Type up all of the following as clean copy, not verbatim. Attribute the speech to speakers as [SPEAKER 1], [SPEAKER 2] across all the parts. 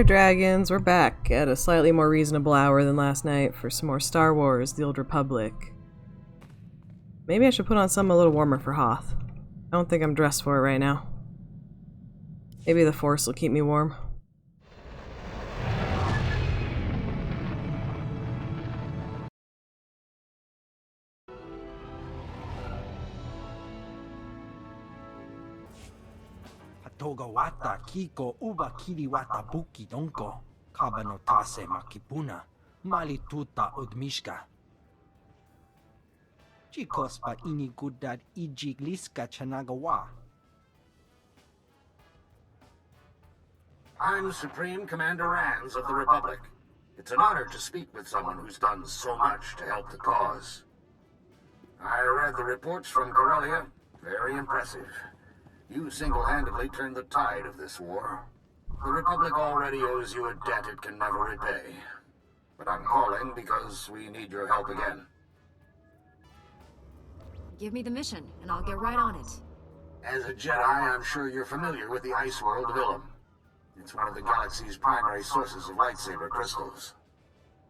[SPEAKER 1] there, dragons. We're back at a slightly more reasonable hour than last night for some more Star Wars: The Old Republic. Maybe I should put on something a little warmer for Hoth. I don't think I'm dressed for it right now. Maybe the Force will keep me warm.
[SPEAKER 2] Togawata kiko uba kiriwata buki donko kabano tase makipuna malituta odmishka chikospa inigudad ijigliska chanagawa.
[SPEAKER 3] I'm Supreme Commander Rands of the Republic. It's an honor to speak with someone who's done so much to help the cause. I read the reports from Corellia. Very impressive. You single-handedly turned the tide of this war. The Republic already owes you a debt it can never repay. But I'm calling because we need your help again.
[SPEAKER 4] Give me the mission, and I'll get right on it.
[SPEAKER 3] As a Jedi, I'm sure you're familiar with the ice world of Ilum. It's one of the galaxy's primary sources of lightsaber crystals.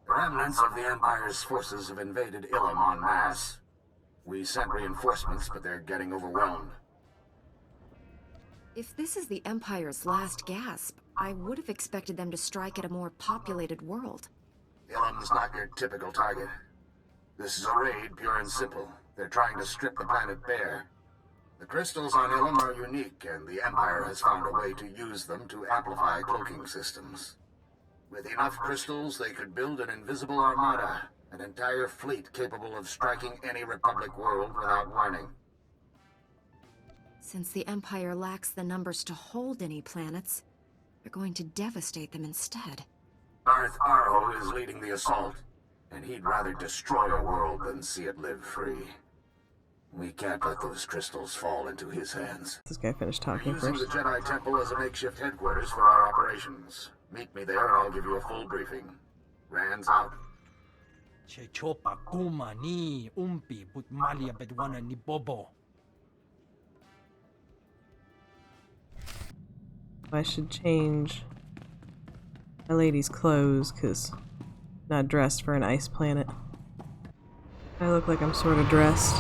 [SPEAKER 3] The remnants of the Empire's forces have invaded Ilum en masse. We sent reinforcements, but they're getting overwhelmed.
[SPEAKER 4] If this is the Empire's last gasp, I would have expected them to strike at a more populated world.
[SPEAKER 3] Ilum's not your typical target. This is a raid, pure and simple. They're trying to strip the planet bare. The crystals on Ilum are unique, and the Empire has found a way to use them to amplify cloaking systems. With enough crystals, they could build an invisible armada, an entire fleet capable of striking any Republic world without warning.
[SPEAKER 4] Since the Empire lacks the numbers to hold any planets, they're going to devastate them instead.
[SPEAKER 3] Darth Arho is leading the assault, and he'd rather destroy a world than see it live free. We can't let those crystals fall into his hands.
[SPEAKER 1] This guy finished talking
[SPEAKER 3] Using
[SPEAKER 1] first.
[SPEAKER 3] the Jedi Temple as a makeshift headquarters for our operations. Meet me there and I'll give you a full briefing. Rands out.
[SPEAKER 2] Chechopa kuma ni umpi butmalia bedwana ni bobo.
[SPEAKER 1] I should change my lady's clothes, because I'm not dressed for an ice planet. I look like I'm sort of dressed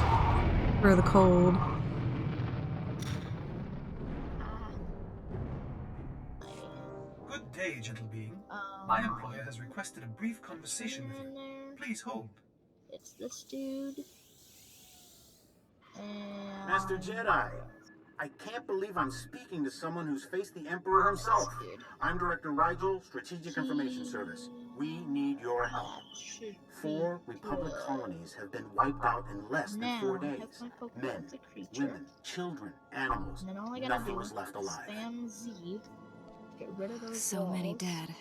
[SPEAKER 1] for the cold.
[SPEAKER 5] Good day, gentle being. My employer has requested a brief conversation with you. Please hold.
[SPEAKER 6] It's this dude. And
[SPEAKER 7] Master Jedi, I can't believe I'm speaking to someone who's faced the Emperor himself.
[SPEAKER 6] Dude.
[SPEAKER 7] I'm Director Rigel, Strategic Information Service. We need your help.
[SPEAKER 6] That should
[SPEAKER 7] 4
[SPEAKER 6] be
[SPEAKER 7] Republic
[SPEAKER 6] good.
[SPEAKER 7] colonies have been wiped out in less than
[SPEAKER 6] Now,
[SPEAKER 7] 4
[SPEAKER 6] I
[SPEAKER 7] days.
[SPEAKER 6] have my Pokemon
[SPEAKER 7] Men,
[SPEAKER 6] as a creature.
[SPEAKER 7] women, children, animals.
[SPEAKER 6] And then all I gotta
[SPEAKER 7] Nothing
[SPEAKER 6] do
[SPEAKER 7] was left
[SPEAKER 6] is
[SPEAKER 7] alive.
[SPEAKER 6] spam Z, get rid of those
[SPEAKER 4] So many
[SPEAKER 6] walls.
[SPEAKER 4] dead.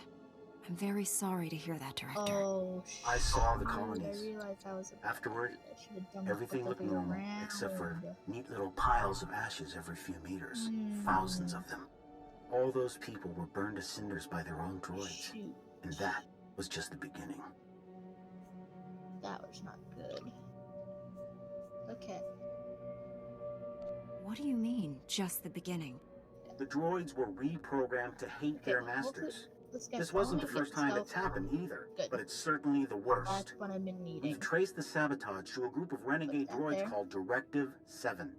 [SPEAKER 4] I'm very sorry to hear that, Director.
[SPEAKER 6] Oh,
[SPEAKER 7] I saw the
[SPEAKER 6] shoot,
[SPEAKER 7] colonies.
[SPEAKER 6] I realized I was a
[SPEAKER 7] Afterward,
[SPEAKER 6] I should have done that
[SPEAKER 7] everything
[SPEAKER 6] the
[SPEAKER 7] looked
[SPEAKER 6] other way
[SPEAKER 7] normal,
[SPEAKER 6] around.
[SPEAKER 7] except for neat little piles of ashes every few meters. Thousands of them. All those people were burned to cinders by their own droids.
[SPEAKER 6] Shoot,
[SPEAKER 7] And that was just the beginning.
[SPEAKER 6] that was not good. Okay.
[SPEAKER 4] What do you mean, just the beginning?
[SPEAKER 7] The droids were reprogrammed to hate their
[SPEAKER 6] Okay, hopefully
[SPEAKER 7] masters.
[SPEAKER 6] this
[SPEAKER 7] This wasn't the
[SPEAKER 6] finally
[SPEAKER 7] first
[SPEAKER 6] gets
[SPEAKER 7] time it's
[SPEAKER 6] stealth.
[SPEAKER 7] happened either,
[SPEAKER 6] Good.
[SPEAKER 7] but it's certainly the worst.
[SPEAKER 6] That's what I've been needing.
[SPEAKER 7] We've traced the sabotage to a group of renegade
[SPEAKER 6] that
[SPEAKER 7] droids
[SPEAKER 6] there.
[SPEAKER 7] called Directive 7.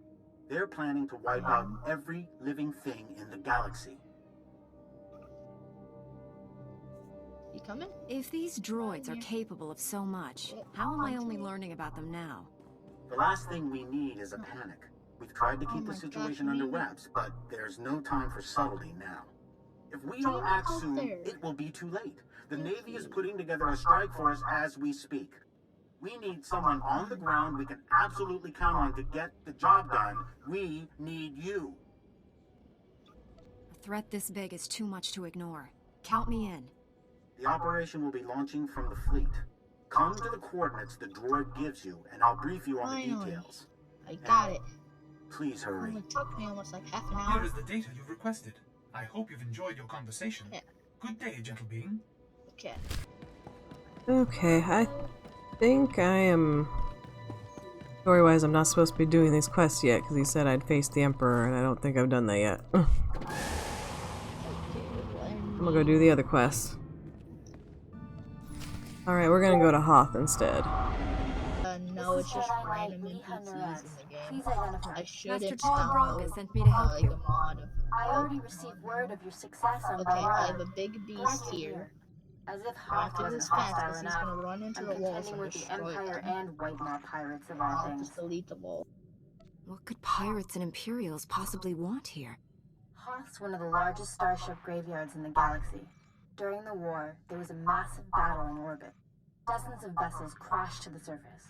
[SPEAKER 7] They're planning to wipe out every living thing in the galaxy.
[SPEAKER 6] You coming?
[SPEAKER 4] If these droids are capable of so much, how am I only learning about them now?
[SPEAKER 7] The last thing we need is a panic. We've tried to keep
[SPEAKER 6] Oh
[SPEAKER 7] the
[SPEAKER 6] my
[SPEAKER 7] situation
[SPEAKER 6] gosh,
[SPEAKER 7] under
[SPEAKER 6] maybe-
[SPEAKER 7] wraps, but there's no time for subtlety now. If we
[SPEAKER 6] Do
[SPEAKER 7] don't
[SPEAKER 6] you
[SPEAKER 7] act
[SPEAKER 6] know
[SPEAKER 7] soon,
[SPEAKER 6] there?
[SPEAKER 7] it will be too late. The
[SPEAKER 6] Thank
[SPEAKER 7] Navy is
[SPEAKER 6] you.
[SPEAKER 7] putting together a strike force as we speak. We need someone on the ground we can absolutely count on to get the job done. We need you.
[SPEAKER 4] A threat this big is too much to ignore. Count me in.
[SPEAKER 7] The operation will be launching from the fleet. Come to the coordinates the droid gives you, and I'll brief you on the
[SPEAKER 6] Finally.
[SPEAKER 7] details.
[SPEAKER 6] I got it.
[SPEAKER 7] Please hurry.
[SPEAKER 6] Only took me almost like half an
[SPEAKER 5] Here
[SPEAKER 6] hour.
[SPEAKER 5] is the data you've requested. I hope you've enjoyed your conversation.
[SPEAKER 6] Yeah.
[SPEAKER 5] Good day, gentle being.
[SPEAKER 6] Okay.
[SPEAKER 1] Okay, I think I am... Story-wise, I'm not supposed to be doing these quests yet, because he said I'd face the Emperor, and I don't think I've done that yet.
[SPEAKER 6] And
[SPEAKER 1] I'm gonna go do the other quest. Alright, we're gonna go to Hoth instead.
[SPEAKER 6] No, it's just
[SPEAKER 8] Jedi Knight
[SPEAKER 6] random
[SPEAKER 8] Leha
[SPEAKER 6] NPCs in
[SPEAKER 8] Nerez.
[SPEAKER 6] the game.
[SPEAKER 8] Please identify.
[SPEAKER 6] I should
[SPEAKER 4] Master
[SPEAKER 6] download
[SPEAKER 4] Braga sent me to help
[SPEAKER 6] like
[SPEAKER 4] you.
[SPEAKER 6] a mod of.
[SPEAKER 8] I already received word of your success on
[SPEAKER 6] Okay, I have
[SPEAKER 8] Valhalla.
[SPEAKER 6] a big
[SPEAKER 8] Glad
[SPEAKER 6] beast
[SPEAKER 8] you're
[SPEAKER 6] here.
[SPEAKER 8] As if
[SPEAKER 6] Not
[SPEAKER 8] Hoth
[SPEAKER 6] to
[SPEAKER 8] wasn't
[SPEAKER 6] his fast,
[SPEAKER 8] hostile
[SPEAKER 6] because he's
[SPEAKER 8] enough.
[SPEAKER 6] gonna run into
[SPEAKER 8] I'm
[SPEAKER 6] the walls
[SPEAKER 8] contending
[SPEAKER 6] and
[SPEAKER 8] with the
[SPEAKER 6] destroy
[SPEAKER 8] Empire
[SPEAKER 6] them.
[SPEAKER 8] and Whitemore pirates of all
[SPEAKER 6] I'll
[SPEAKER 8] things.
[SPEAKER 6] just delete the wall.
[SPEAKER 4] What could pirates and Imperials possibly want here?
[SPEAKER 8] Hoth's one of the largest starship graveyards in the galaxy. During the war, there was a massive battle in orbit. Dozens of vessels crashed to the surface.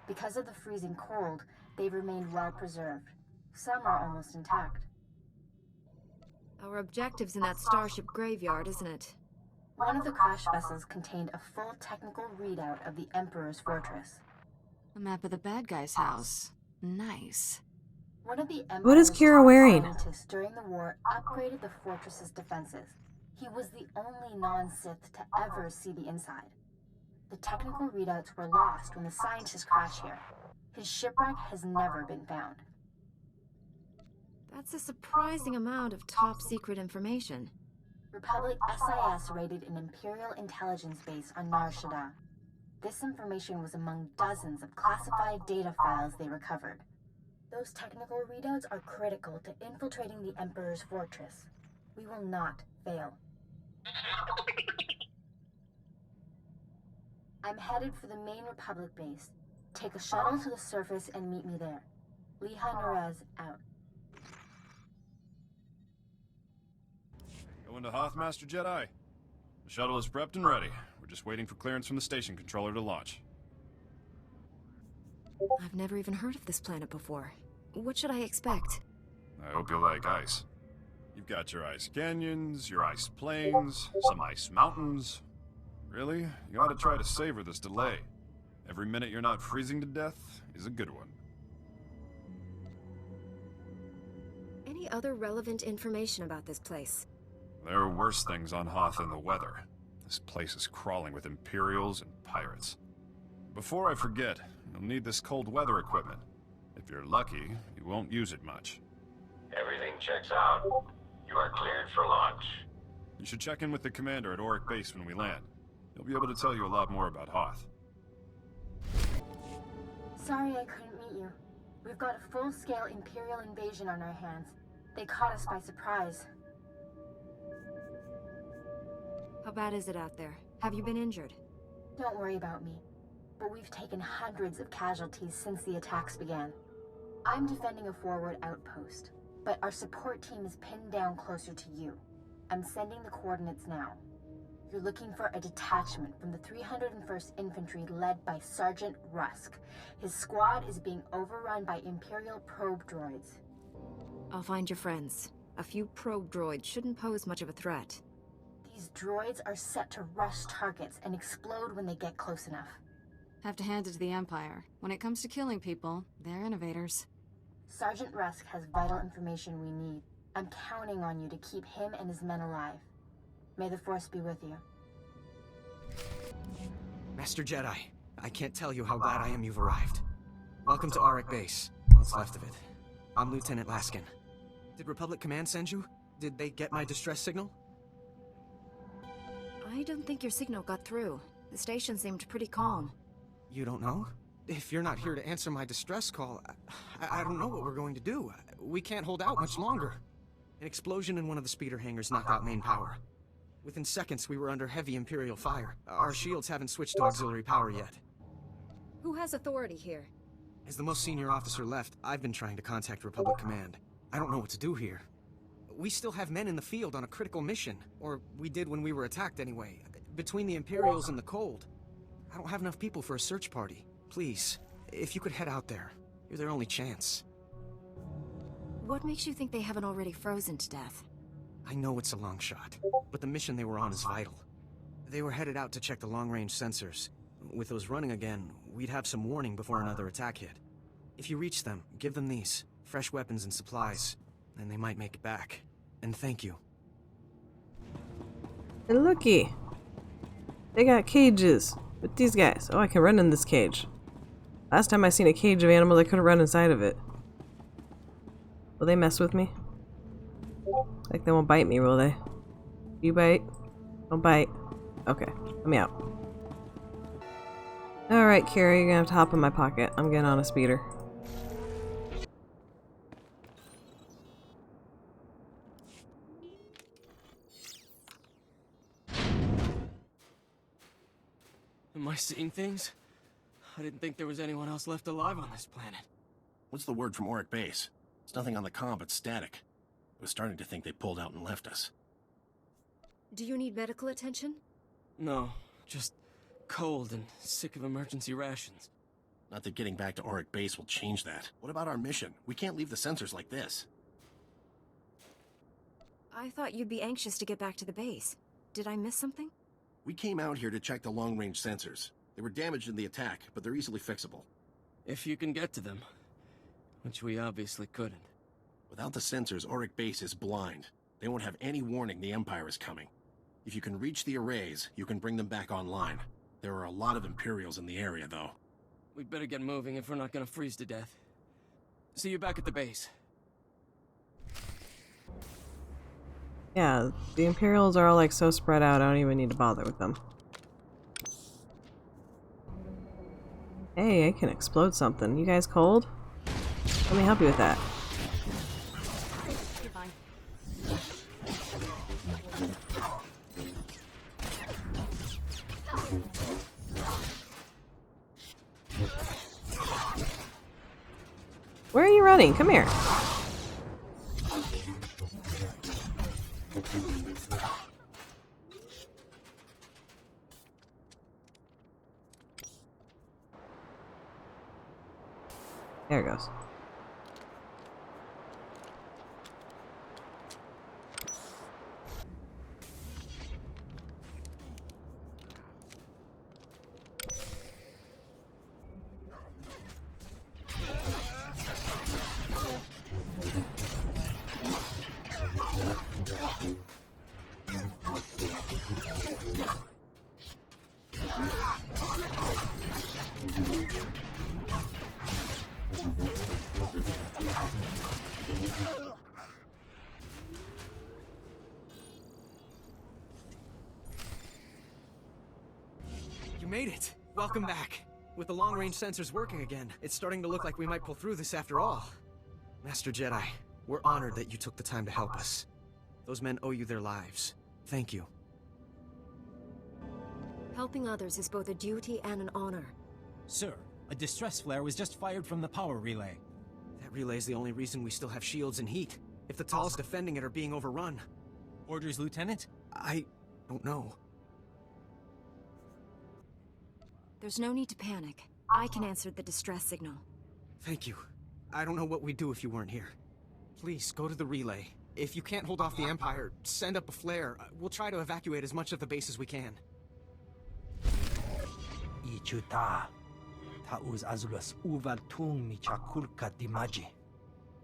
[SPEAKER 8] Because of the freezing cold, they've remained well preserved. Some are almost intact.
[SPEAKER 4] Our objective's in that starship graveyard, isn't it?
[SPEAKER 8] One of the crash vessels contained a full technical readout of the Emperor's fortress.
[SPEAKER 4] A map of the bad guy's house. Nice.
[SPEAKER 8] One of the
[SPEAKER 1] What is
[SPEAKER 8] Emperor's
[SPEAKER 1] Kira
[SPEAKER 8] top
[SPEAKER 1] wearing?
[SPEAKER 8] scientists during the war upgraded the fortress's defenses. He was the only non-Sith to ever see the inside. The technical readouts were lost when the scientists crashed here. His shipwreck has never been found.
[SPEAKER 4] That's a surprising amount of top-secret information.
[SPEAKER 8] Republic SIS raided an Imperial intelligence base on Nar Shaddaa. This information was among dozens of classified data files they recovered. Those technical readouts are critical to infiltrating the Emperor's fortress. We will not fail. I'm headed for the main Republic base. Take a shuttle to the surface and meet me there. Leha Nerez out.
[SPEAKER 9] Going to Hoth, Master Jedi. The shuttle is prepped and ready. We're just waiting for clearance from the station controller to launch.
[SPEAKER 4] I've never even heard of this planet before. What should I expect?
[SPEAKER 9] I hope you like ice. You've got your ice canyons, your ice plains, some ice mountains. Really? You ought to try to savor this delay. Every minute you're not freezing to death is a good one.
[SPEAKER 4] Any other relevant information about this place?
[SPEAKER 9] There are worse things on Hoth than the weather. This place is crawling with Imperials and pirates. Before I forget, you'll need this cold weather equipment. If you're lucky, you won't use it much.
[SPEAKER 10] Everything checks out. You are cleared for launch.
[SPEAKER 9] You should check in with the commander at Auric Base when we land. He'll be able to tell you a lot more about Hoth.
[SPEAKER 8] Sorry I couldn't meet you. We've got a full-scale Imperial invasion on our hands. They caught us by surprise.
[SPEAKER 4] How bad is it out there? Have you been injured?
[SPEAKER 8] Don't worry about me. But we've taken hundreds of casualties since the attacks began. I'm defending a forward outpost, but our support team is pinned down closer to you. I'm sending the coordinates now. You're looking for a detachment from the 301st Infantry led by Sergeant Rusk. His squad is being overrun by Imperial probe droids.
[SPEAKER 4] I'll find your friends. A few probe droids shouldn't pose much of a threat.
[SPEAKER 8] These droids are set to rush targets and explode when they get close enough.
[SPEAKER 11] Have to hand it to the Empire. When it comes to killing people, they're innovators.
[SPEAKER 8] Sergeant Rusk has vital information we need. I'm counting on you to keep him and his men alive. May the Force be with you.
[SPEAKER 12] Master Jedi, I can't tell you how glad I am you've arrived. Welcome to Auric Base. What's left of it. I'm Lieutenant Laskin. Did Republic Command send you? Did they get my distress signal?
[SPEAKER 4] I don't think your signal got through. The station seemed pretty calm.
[SPEAKER 12] You don't know? If you're not here to answer my distress call, I don't know what we're going to do. We can't hold out much longer. An explosion in one of the speeder hangars knocked out main power. Within seconds, we were under heavy Imperial fire. Our shields haven't switched to auxiliary power yet.
[SPEAKER 4] Who has authority here?
[SPEAKER 12] As the most senior officer left, I've been trying to contact Republic Command. I don't know what to do here. We still have men in the field on a critical mission. Or we did when we were attacked anyway. Between the Imperials and the cold. I don't have enough people for a search party. Please, if you could head out there. You're their only chance.
[SPEAKER 4] What makes you think they haven't already frozen to death?
[SPEAKER 12] I know it's a long shot, but the mission they were on is vital. They were headed out to check the long-range sensors. With those running again, we'd have some warning before another attack hit. If you reach them, give them these. Fresh weapons and supplies. And they might make it back. And thank you.
[SPEAKER 1] Hey, looky! They got cages with these guys. Oh, I can run in this cage. Last time I seen a cage of animals, I couldn't run inside of it. Will they mess with me? Like they won't bite me, will they? You bite? Don't bite. Okay, let me out. Alright, Carrie, you're gonna have to hop in my pocket. I'm getting on a speeder.
[SPEAKER 12] Am I seeing things? I didn't think there was anyone else left alive on this planet.
[SPEAKER 13] What's the word from Auric Base? There's nothing on the comm but static. I was starting to think they pulled out and left us.
[SPEAKER 4] Do you need medical attention?
[SPEAKER 12] No, just cold and sick of emergency rations.
[SPEAKER 13] Not that getting back to Auric Base will change that. What about our mission? We can't leave the sensors like this.
[SPEAKER 4] I thought you'd be anxious to get back to the base. Did I miss something?
[SPEAKER 13] We came out here to check the long-range sensors. They were damaged in the attack, but they're easily fixable.
[SPEAKER 12] If you can get to them. Which we obviously couldn't.
[SPEAKER 13] Without the sensors, Auric Base is blind. They won't have any warning the Empire is coming. If you can reach the arrays, you can bring them back online. There are a lot of Imperials in the area, though.
[SPEAKER 12] We'd better get moving if we're not gonna freeze to death. See you back at the base.
[SPEAKER 1] Yeah, the Imperials are all like so spread out, I don't even need to bother with them. Hey, I can explode something. You guys cold? Let me help you with that.
[SPEAKER 11] You're fine.
[SPEAKER 1] Where are you running? Come here. There it goes.
[SPEAKER 12] You made it! Welcome back. With the long-range sensors working again, it's starting to look like we might pull through this after all. Master Jedi, we're honored that you took the time to help us. Those men owe you their lives. Thank you.
[SPEAKER 4] Helping others is both a duty and an honor.
[SPEAKER 2] Sir, a distress flare was just fired from the power relay.
[SPEAKER 12] That relay is the only reason we still have shields and heat. If the Tal's defending it are being overrun.
[SPEAKER 2] Orders, Lieutenant?
[SPEAKER 12] I don't know.
[SPEAKER 4] There's no need to panic. I can answer the distress signal.
[SPEAKER 12] Thank you. I don't know what we'd do if you weren't here. Please, go to the relay. If you can't hold off the Empire, send up a flare. We'll try to evacuate as much of the base as we can.
[SPEAKER 2] Ichuta. Tauz azulas uval tung mi chakulka dimaji.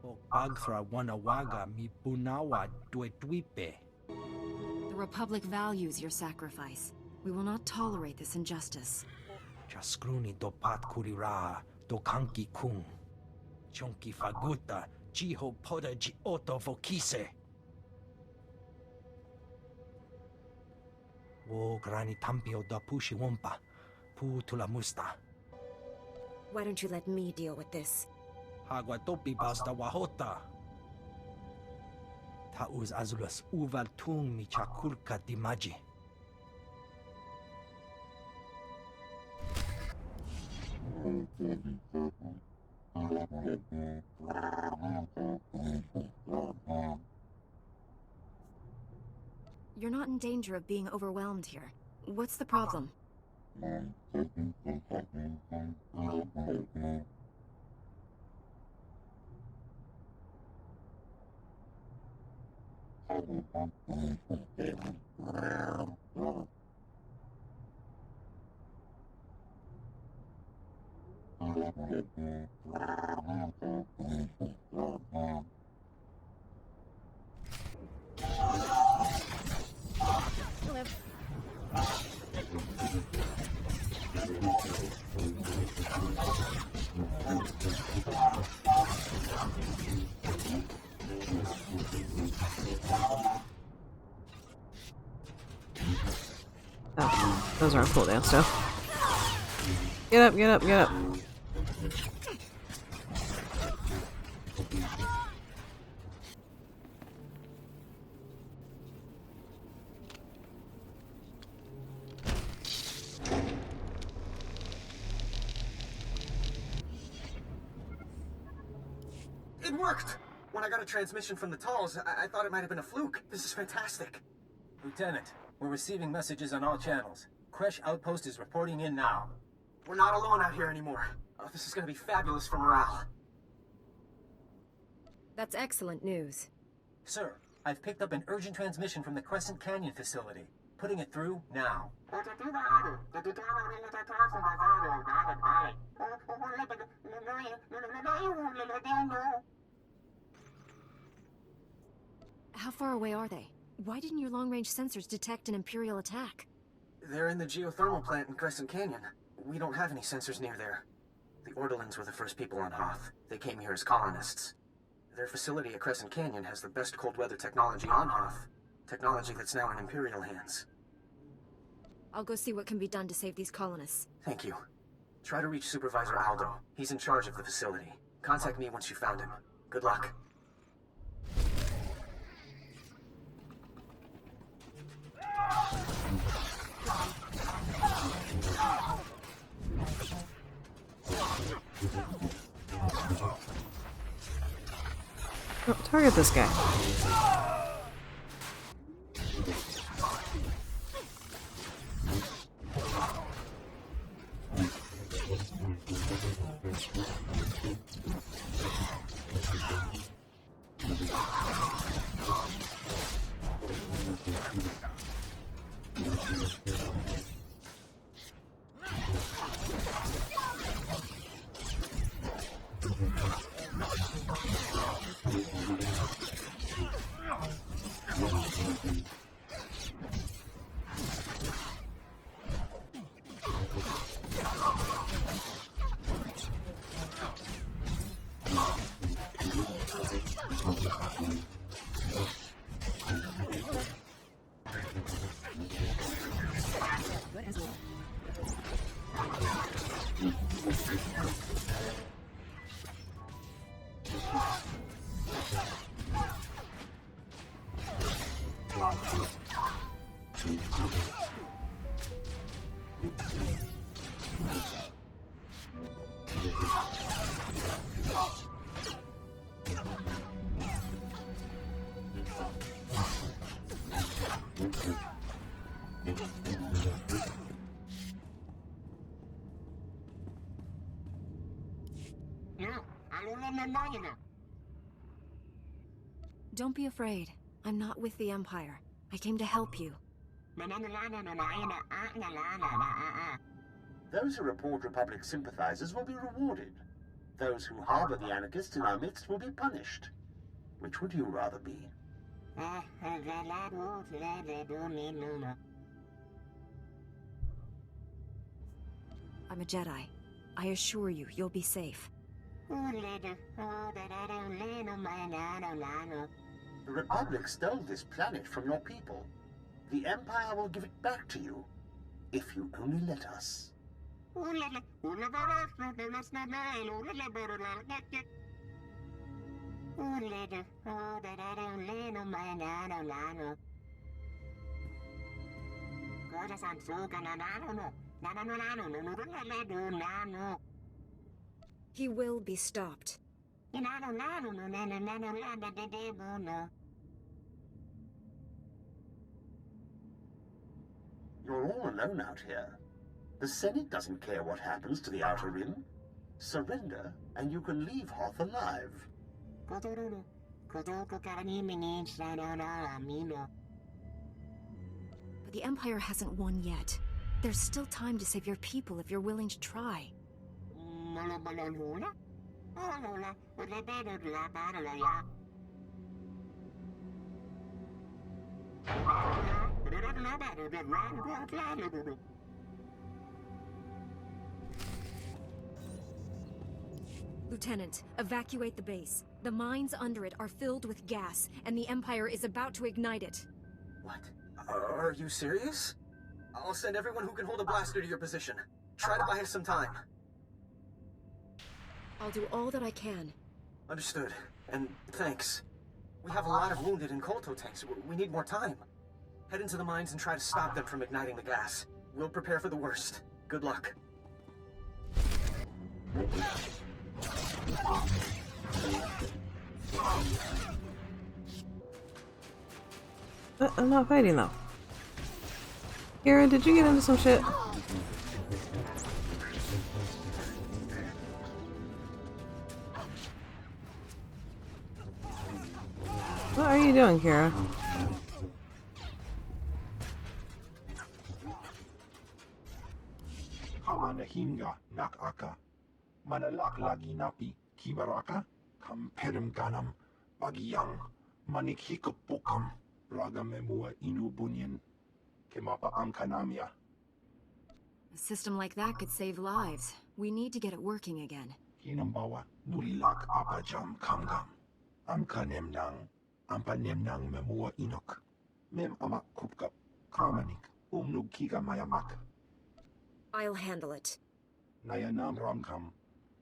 [SPEAKER 2] O bagthra wanawaga mi bunawa duetuipe.
[SPEAKER 4] The Republic values your sacrifice. We will not tolerate this injustice.
[SPEAKER 2] Chaskruni dopat kurira dokanki kung. Chonki faguta jiho poda ji oto vokise. Wo grani tampio da pushi wompa. Pu tula musta.
[SPEAKER 4] Why don't you let me deal with this?
[SPEAKER 2] Hagwa topi basta wahota. Tauz azulas uval tung mi chakulka dimaji.
[SPEAKER 4] You're not in danger of being overwhelmed here. What's the problem?
[SPEAKER 1] Oh, those are on cooldown still. Get up, get up, get up.
[SPEAKER 12] It worked! When I got a transmission from the Talls, I thought it might have been a fluke. This is fantastic.
[SPEAKER 2] Lieutenant, we're receiving messages on all channels. Kresh Outpost is reporting in now.
[SPEAKER 12] We're not alone out here anymore. Oh, this is gonna be fabulous for morale.
[SPEAKER 4] That's excellent news.
[SPEAKER 2] Sir, I've picked up an urgent transmission from the Crescent Canyon facility. Putting it through now.
[SPEAKER 4] How far away are they? Why didn't your long-range sensors detect an Imperial attack?
[SPEAKER 12] They're in the geothermal plant in Crescent Canyon. We don't have any sensors near there. The Ordelans were the first people on Hoth. They came here as colonists. Their facility at Crescent Canyon has the best cold weather technology on Hoth. Technology that's now in Imperial hands.
[SPEAKER 4] I'll go see what can be done to save these colonists.
[SPEAKER 12] Thank you. Try to reach Supervisor Aldo. He's in charge of the facility. Contact me once you found him. Good luck.
[SPEAKER 1] Oh, target this guy.
[SPEAKER 4] Don't be afraid. I'm not with the Empire. I came to help you.
[SPEAKER 7] Those who report Republic sympathizers will be rewarded. Those who harbor the anarchists in our midst will be punished. Which would you rather be?
[SPEAKER 4] I'm a Jedi. I assure you, you'll be safe.
[SPEAKER 7] The Republic stole this planet from your people. The Empire will give it back to you, if you only let us.
[SPEAKER 4] He will be stopped.
[SPEAKER 7] You're all alone out here. The Senate doesn't care what happens to the Outer Rim. Surrender, and you can leave Hoth alive.
[SPEAKER 4] But the Empire hasn't won yet. There's still time to save your people if you're willing to try. Lieutenant, evacuate the base. The mines under it are filled with gas, and the Empire is about to ignite it.
[SPEAKER 12] What? Are you serious? I'll send everyone who can hold a blaster to your position. Try to buy us some time.
[SPEAKER 4] I'll do all that I can.
[SPEAKER 12] Understood. And thanks. We have a lot of wounded in Kolto tanks. We need more time. Head into the mines and try to stop them from igniting the gas. We'll prepare for the worst. Good luck.
[SPEAKER 1] I'm not fighting though. Kira, did you get into some shit? What are you doing, Kira?
[SPEAKER 14] Hamanahinga nakaka. Manalaklagi napi kibaraka. Kamperim ganam. Bagiyang. Manikhikapukam. Ragamemua inubunyan. Kemapa amkanamia.
[SPEAKER 4] A system like that could save lives. We need to get it working again.
[SPEAKER 14] Kinambawa nulilak apajam kamgam. Amkanemnang. Ampanemnang memua inok. Mem amak kupkap. Kramanik. Umnugkiga mayamak.
[SPEAKER 4] I'll handle it.
[SPEAKER 14] Nayanam ramkam.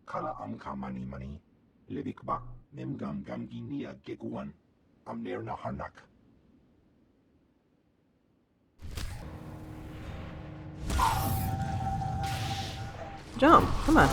[SPEAKER 14] Kala amkamani mani. Libikbak. Memgam gamginia geguan. Amner nahanak.
[SPEAKER 1] Jump, come on.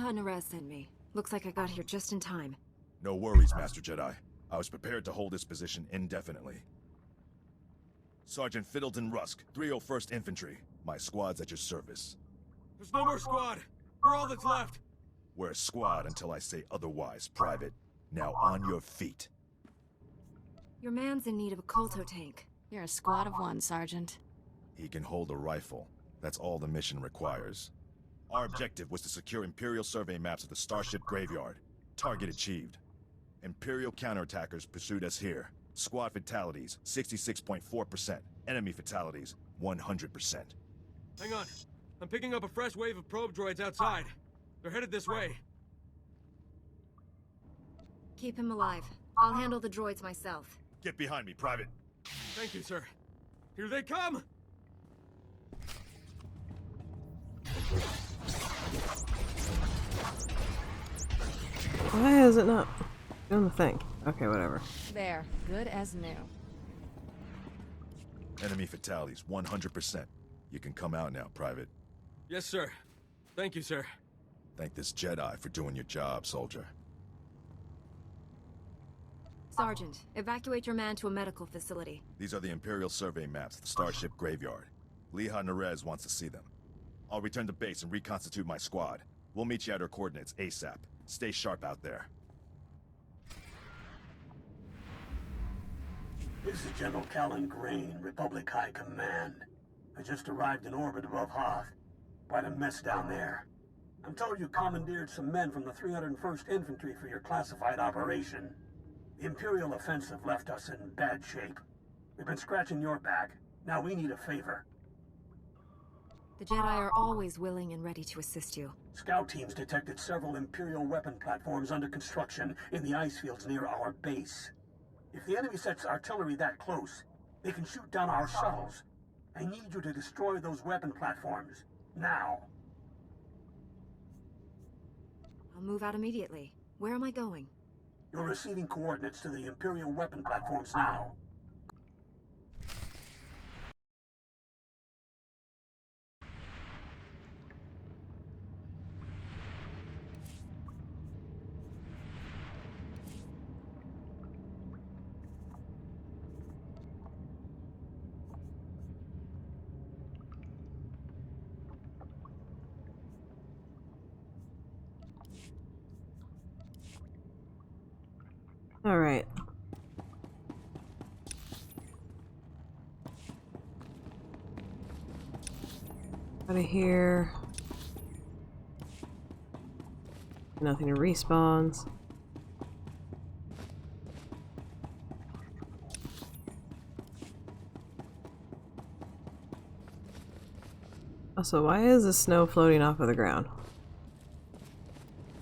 [SPEAKER 4] Nerez sent me. Looks like I got here just in time.
[SPEAKER 9] No worries, Master Jedi. I was prepared to hold this position indefinitely. Sergeant Fiddleton Rusk, 301st Infantry. My squad's at your service.
[SPEAKER 15] There's no more squad. We're all that's left.
[SPEAKER 9] We're a squad until I say otherwise, Private. Now on your feet.
[SPEAKER 4] Your man's in need of a Kolto tank.
[SPEAKER 11] You're a squad of one, Sergeant.
[SPEAKER 9] He can hold a rifle. That's all the mission requires. Our objective was to secure Imperial survey maps of the Starship Graveyard. Target achieved. Imperial counterattackers pursued us here. Squad fatalities, 66.4%. Enemy fatalities, 100%.
[SPEAKER 15] Hang on. I'm picking up a fresh wave of probe droids outside. They're headed this way.
[SPEAKER 4] Keep him alive. I'll handle the droids myself.
[SPEAKER 9] Get behind me, Private.
[SPEAKER 15] Thank you, sir. Here they come!
[SPEAKER 1] Why is it not doing the thing? Okay, whatever.
[SPEAKER 11] There. Good as new.
[SPEAKER 9] Enemy fatalities, 100%. You can come out now, Private.
[SPEAKER 15] Yes, sir. Thank you, sir.
[SPEAKER 9] Thank this Jedi for doing your job, soldier.
[SPEAKER 4] Sergeant, evacuate your man to a medical facility.
[SPEAKER 9] These are the Imperial survey maps of the Starship Graveyard. Leha Nerez wants to see them. I'll return to base and reconstitute my squad. We'll meet you at our coordinates ASAP. Stay sharp out there.
[SPEAKER 16] This is General Callan Grain, Republic High Command. I just arrived in orbit above Hoth. Quite a mess down there. I'm told you commandeered some men from the 301st Infantry for your classified operation. The Imperial offensive left us in bad shape. We've been scratching your back. Now we need a favor.
[SPEAKER 4] The Jedi are always willing and ready to assist you.
[SPEAKER 16] Scout teams detected several Imperial weapon platforms under construction in the ice fields near our base. If the enemy sets artillery that close, they can shoot down our shuttles. I need you to destroy those weapon platforms. Now.
[SPEAKER 4] I'll move out immediately. Where am I going?
[SPEAKER 16] You're receiving coordinates to the Imperial weapon platforms now.
[SPEAKER 1] All right. Out of here. Nothing respawns. Also, why is the snow floating off of the ground?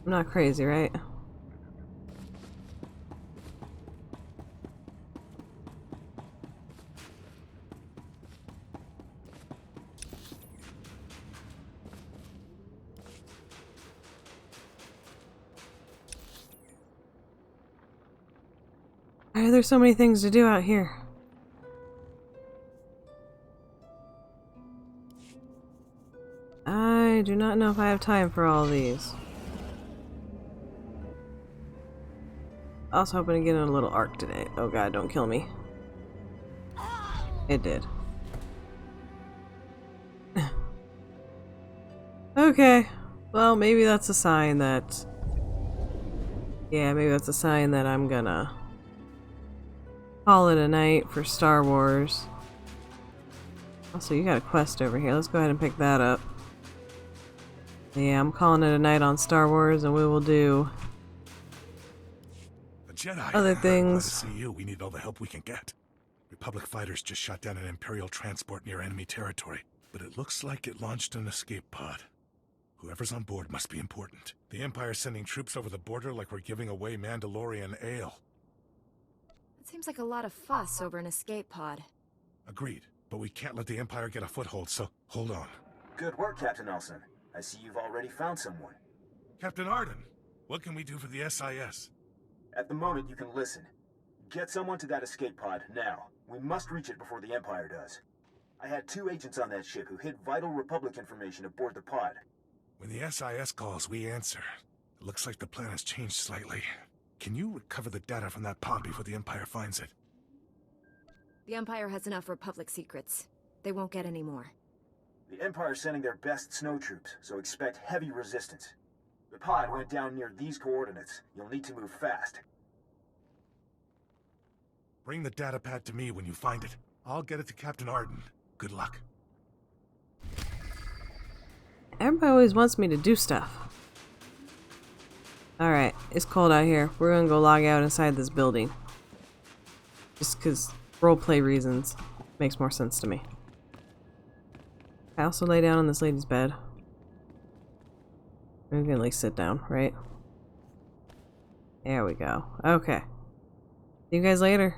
[SPEAKER 1] I'm not crazy, right? Why are there so many things to do out here? I do not know if I have time for all these. Also hoping to get in a little arc today. Oh god, don't kill me. It did. Okay. Well, maybe that's a sign that... Yeah, maybe that's a sign that I'm gonna call it a night for Star Wars. Also, you got a quest over here. Let's go ahead and pick that up. Yeah, I'm calling it a night on Star Wars, and we will do
[SPEAKER 17] Jedi.
[SPEAKER 1] other things.
[SPEAKER 17] Glad to see you. We need all the help we can get. Republic fighters just shot down an Imperial transport near enemy territory, but it looks like it launched an escape pod. Whoever's on board must be important. The Empire's sending troops over the border like we're giving away Mandalorian ale.
[SPEAKER 11] It seems like a lot of fuss over an escape pod.
[SPEAKER 17] Agreed, but we can't let the Empire get a foothold, so hold on.
[SPEAKER 18] Good work, Captain Nelson. I see you've already found someone.
[SPEAKER 17] Captain Arden, what can we do for the SIS?
[SPEAKER 18] At the moment, you can listen. Get someone to that escape pod, now. We must reach it before the Empire does. I had 2 agents on that ship who hid vital Republic information aboard the pod.
[SPEAKER 17] When the SIS calls, we answer. It looks like the plan has changed slightly. Can you recover the data from that pod before the Empire finds it?
[SPEAKER 11] The Empire has enough Republic secrets. They won't get any more.
[SPEAKER 18] The Empire's sending their best snow troops, so expect heavy resistance. The pod went down near these coordinates. You'll need to move fast.
[SPEAKER 17] Bring the data pad to me when you find it. I'll get it to Captain Arden. Good luck.
[SPEAKER 1] Everybody always wants me to do stuff. Alright, it's cold out here. We're gonna go log out inside this building. Just because roleplay reasons makes more sense to me. I also lay down on this lady's bed. We can at least sit down, right? There we go. Okay. See you guys later.